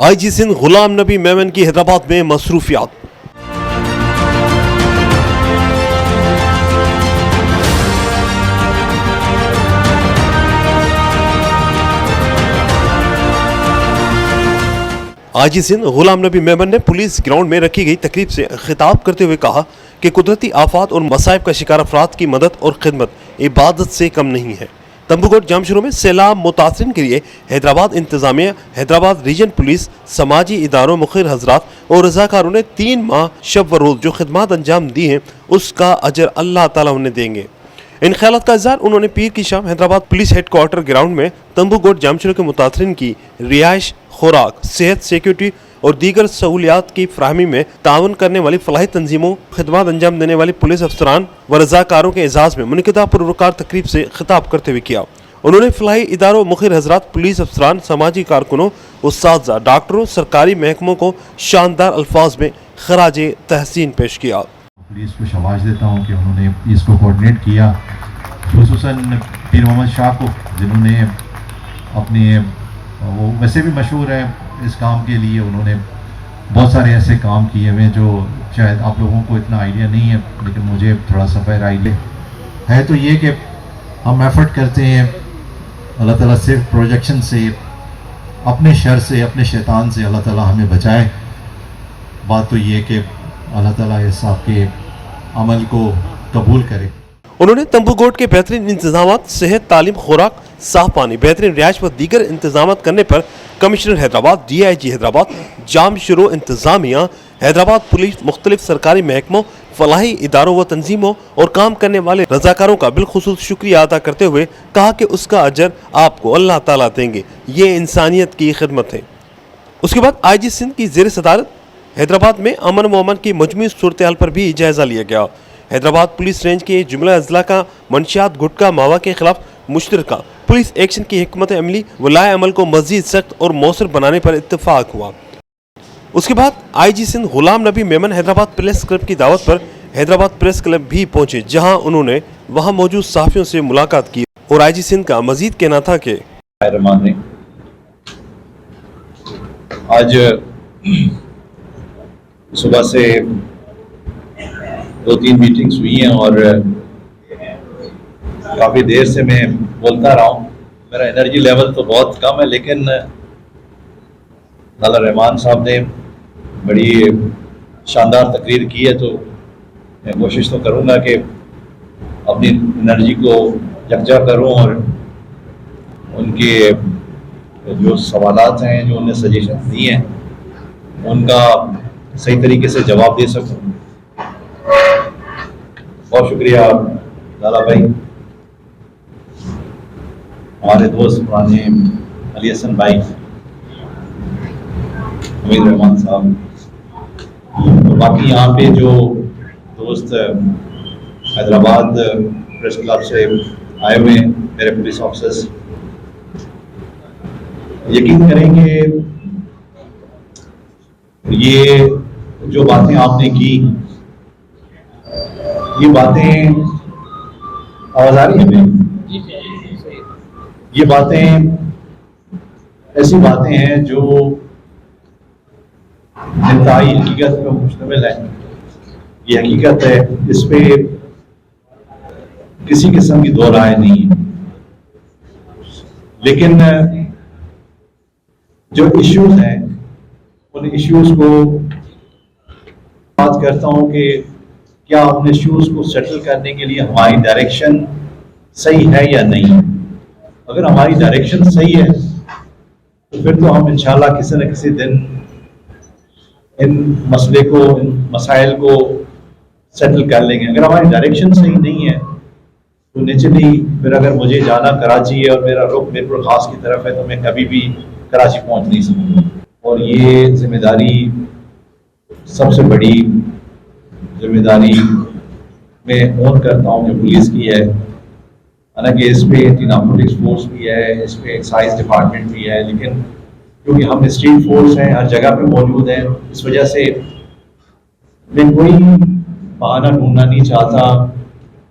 IG Sindh Ghulam Nabi Memon की हैदराबाद में मसरूफियात। IG Sindh Ghulam Nabi Memon ने पुलिस ग्राउंड में रखी गई तकरीब से खिताब करते हुए कहा कि कुदरती आफात और मसाइब का शिकार अफराद की मदद और खिदमत इबादत से कम नहीं है। तंबूकोट जामशुरू में सैलाब मुतासरीन के लिए हैदराबाद इंतजामिया, हैदराबाद रीजन पुलिस, समाजी इदारों, मुखिर हजरात और रजाकारों ने 3 माह शब व रोज़ जो खिदमत अंजाम दी हैं उसका अजर अल्लाह ताला उन्हें देंगे। इन ख्यालात का इज़हार उन्होंने पीर की शाम हैदराबाद पुलिस हेडक्वार्टर ग्राउंड में तंबूकोट जामशुरू के मुतासरीन की रिहाइश, खुराक, सेहत, सिक्योरिटी और दीगर सहूलियात की फराहमी में ताउन करने वाली फलाही तंजीमों, खिदमत अंजाम देने वाली पुलिस अफसरान व रजाकारों के एजाज़ में मुनक़िदा पुरवकार तकरीब से खिताब करते हुए किया। उन्होंने फलाही इदारों, मुखिर हजरात, पुलिस अफसरान, समाजी कारकुनों, उस्ताज़ा, डॉक्टरों, सरकारी महकमों को शानदार अल्फाज में खराज तहसीन पेश किया। पुलिस को शाबाश देता हूँ कि उन्होंने इसको कोऑर्डिनेट किया, खुसूसन पीर मोहम्मद शाह को, जिन्होंने अपने वो वैसे भी मशहूर है इस काम के लिए। उन्होंने बहुत सारे ऐसे काम किए हुए जो शायद आप लोगों को इतना आइडिया नहीं है, लेकिन मुझे थोड़ा सा फैर आइडिया है। तो ये कि हम एफर्ट करते हैं, अल्लाह ताला सिर्फ प्रोजेक्शन से, अपने शर से, अपने शैतान से अल्लाह ताला हमें बचाए। बात तो ये कि अल्लाह ताला इस आपके अमल को कबूल करे। उन्होंने तंबूकोट के बेहतरीन इंतजामात, सेहत, तालीम, खुराक, साफ पानी, बेहतरीन रिहाइश व दीगर इंतजामात करने पर कमिश्नर हैदराबाद, DIG हैदराबाद, जामशुरू इंतजामिया, हैदराबाद पुलिस, मुख्तलिफ सरकारी महकमों, फलाही इदारों व तंजीमों और काम करने वाले रजाकारों का बिलखुसूस शुक्रिया अदा करते हुए कहा कि उसका अजर आपको अल्लाह ताला देंगे। ये इंसानियत की खिदमत है। उसके बाद IG सिंध की ज़ेर सदारत हैदराबाद में अमन व अमन की मजमूई सूरत हाल पर भी जायजा लिया गया। हैदराबाद पुलिस रेंज के जुमला अजला का मंशियात गुटखा मावा के खिलाफ मुश्तरका पुलिस एक्शन की हिकमत अमली व लाए अमल को मजीद सख्त और मौसर बनाने पर इत्तेफाक हुआ। उसके बाद IG Sindh Ghulam Nabi Memon Hyderabad press club की दावत पर हैदराबाद प्रेस क्लब भी पहुंचे, जहां उन्होंने वहां मौजूद सहाफ़ियों से मुलाकात की और IG सिंध का मजीद कहना था कि आज सुबह से 2-3 मीटिंग्स हुई हैं और काफ़ी देर से मैं बोलता रहा हूँ। मेरा एनर्जी लेवल तो बहुत कम है, लेकिन लाला रहमान साहब ने बड़ी शानदार तकरीर की है, तो मैं कोशिश तो करूँगा कि अपनी एनर्जी को यकजा करूँ और उनके जो सवालात हैं, जो उन्हें सजेशन दी हैं, उनका सही तरीके से जवाब दे सकूँ। बहुत शुक्रिया लाला भाई, हमारे दोस्त पुराने अली हसन भाई, हमीद रहमान साहब, तो बाकी यहाँ पे जो दोस्त हैदराबाद प्रेस क्लब से आए हुए हैं, मेरे पुलिस ऑफिसर्स, यकीन करेंगे ये जो बातें आपने की, ये बातें आवाज आ रही है, ये बातें ऐसी बातें हैं जो इंतहाई हकीकत पर मुश्तमिल है। ये हकीकत है, इस पे किसी किस्म की दो राय नहीं है। लेकिन जो इश्यूज हैं, उन इश्यूज को बात करता हूं कि क्या उन इश्यूज को सेटल करने के लिए हमारी डायरेक्शन सही है या नहीं। अगर हमारी डायरेक्शन सही है तो फिर तो हम इंशाल्लाह किसी न किसी दिन इन मसले को, इन मसाइल को सेटल कर लेंगे। अगर हमारी डायरेक्शन सही नहीं है तो निचली फिर अगर मुझे जाना कराची है और मेरा रुख मीरपुर खास की तरफ है, तो मैं कभी भी कराची पहुंच नहीं सकूँगा। और ये जिम्मेदारी सबसे बड़ी जिम्मेदारी मैं ओन करता हूँ जो पुलिस की है। हालांकि इस पे एंटी नारकोटिक्स फोर्स भी है, इस पे एक्साइज डिपार्टमेंट भी है, लेकिन क्योंकि हम स्ट्रीट फोर्स हैं, हर जगह पे मौजूद हैं, इस वजह से मैं कोई बहाना ढूंढना नहीं चाहता।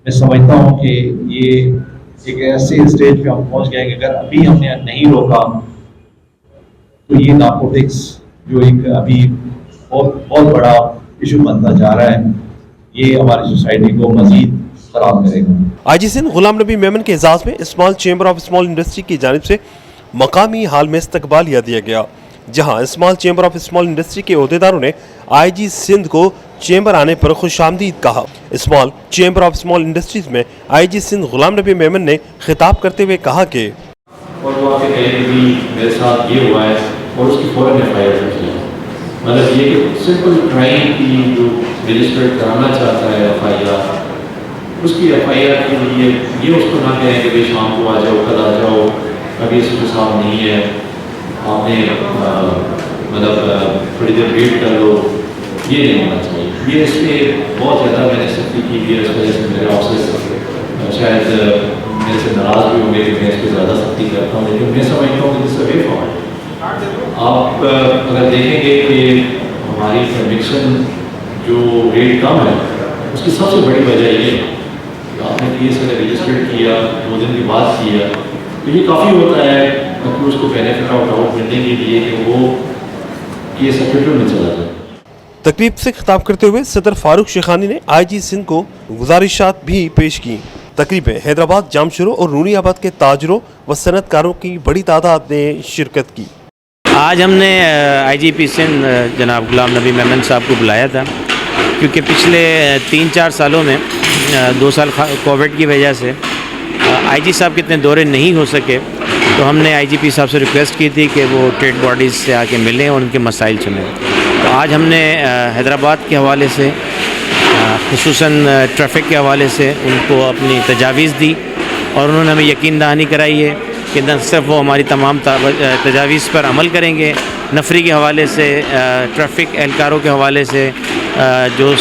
मैं समझता हूँ कि ये एक ऐसे स्टेज पे हम पहुँच गए कि अगर अभी हमने नहीं रोका तो ये नारकोटिक्स جو ایک ابھی بہت بڑا ایشو بنتا جا رہا ہے، یہ ہماری سوسائٹی کو مزید خراب کرے گا۔ آئی جی سندھ غلام نبی میمن کے اعزاز میں small chamber of small industry کی جانب سے مقامی ہال میں استقبالیہ دیا گیا، جہاں small chamber of small industry کے عہدیداروں نے آئی جی سندھ کو چیمبر آنے پر خوش آمدید کہا۔ Small chamber of small industries میں آئی جی سندھ غلام نبی میمن نے خطاب کرتے ہوئے کہا کہ اور وہ آپ کے کہیں بھی میرے ساتھ یہ ہوا ہے اور اس کی فوراً ایف آئی آر کی، مطلب یہ کہ سمپل کرائم کی جو رجسٹر کرانا چاہتا ہے ایف آئی آر، اس کی ایف آئی آر کے لیے یہ اس کو نہ کہیں کہ بھائی شام کو آ جاؤ، کل آ جاؤ، ابھی اس کے ساتھ نہیں ہے، آپ نے مطلب تھوڑی دیر ویٹ کر لو، یہ نہیں ہونا چاہیے۔ یہ اس پہ بہت زیادہ میں نے سختی کی ہے، اس وجہ سے میرے آفسر شاید میرے سے ناراض بھی ہوں گے کہ میں اس پہ زیادہ سختی کرتا ہوں، لیکن میں سمجھتا ہوں کہ اس سے وے فارورڈ آپ اگر دیکھیں گے کہ ہماری کنوکشن جو ریٹ کم ہے، اس کی سب سے بڑی وجہ یہ ہے کہ آپ نے کیس اگر رجسٹر کیا 2 دن کے بعد کیا تو یہ کافی ہوتا ہے کہ اس کو بینیفٹ آف ڈاؤٹ ملنے کے لیے کہ وہ کیس ایکویٹر میں چلا جائے۔ تقریب سے خطاب کرتے ہوئے صدر فاروق شیخانی نے آئی جی سندھ کو گزارشات بھی پیش کی۔ تقریب میں حیدرآباد، جامشورو اور رونی آباد کے تاجروں و صنعت کاروں کی بڑی تعداد نے شرکت کی۔ آج ہم نے آئی جی پی سندھ جناب غلام نبی میمن صاحب کو بلایا تھا، کیونکہ پچھلے 3-4 سالوں میں 2 سال کووڈ کی وجہ سے آئی جی صاحب کے اتنے دورے نہیں ہو سکے، تو ہم نے آئی جی پی صاحب سے ریکویسٹ کی تھی کہ وہ ٹریڈ باڈیز سے آ کے ملیں اور ان کے مسائل سنیں۔ تو آج ہم نے حیدرآباد کے حوالے سے، خصوصاً ٹریفک کے حوالے سے ان کو اپنی تجاویز دی، اور انہوں نے ہمیں یقین دہانی کرائی ہے کہ نہ صرف وہ ہماری تمام تجاویز پر عمل کریں گے، نفری کے حوالے سے، ٹریفک اہلکاروں کے حوالے سے، جو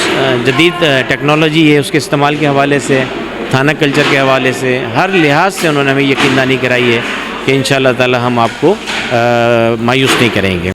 جدید ٹیکنالوجی ہے اس کے استعمال کے حوالے سے، تھانہ کلچر کے حوالے سے، ہر لحاظ سے انہوں نے ہمیں یقین دہانی کرائی ہے کہ انشاءاللہ تعالی ہم آپ کو مایوس نہیں کریں گے۔